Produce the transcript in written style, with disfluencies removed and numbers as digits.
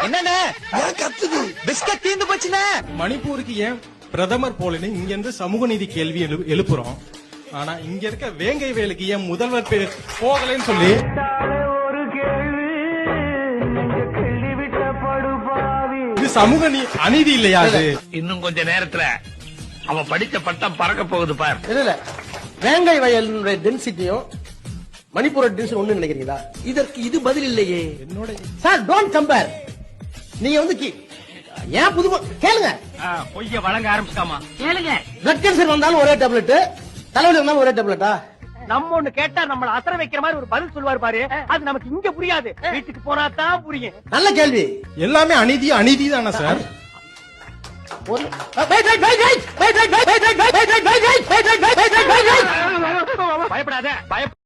என்னண்ணே கத்துது பிஸ்கட் தீந்து போச்சுண்ணே. மணிப்பூருக்கு ஏன் பிரதமர் போலன்னு இங்க இருந்து சமூக நீதி கேள்வி எழுப்புறோம். ஆனா இங்க இருக்க வேங்கை வேலுக்கு ஏன் முதல்வர் போகலன்னு சொல்லி இது சமூக அநீதி இல்லையா? அது இன்னும் கொஞ்ச நேரத்துல அவன் படிச்ச பட்டம் பறக்க போகுது பார். இல்ல வேங்கை வயலினுடைய டென்சிட்டியும் மணிப்பூர் டென்சிட்டி ஒண்ணு நினைக்கிறீங்களா? இதற்கு இது பதில் இல்லையே. என்னோட சார் டோன்ட் கம்பேர். நீங்க வந்து ஏன் புது கேளுங்க. பொய்ய வழங்க ஆரம்பிச்சாமா கேளுங்க. பிளட் கேன்சர் வந்தாலும் ஒரே டேப்லெட், தலைவலி வந்தாலும் ஒரே டேப்லெட்டா? நம்ம ஒண்ணு கேட்டா நம்மள அசர வைக்கிற மாதிரி ஒரு பதில் சொல்லுவார் பாரு. அது நமக்கு இங்க புரியாது, வீட்டுக்கு போனா தான் புரியும். நல்ல கேள்வி. எல்லாமே அநீதி தானே சார்? பயப்படாத.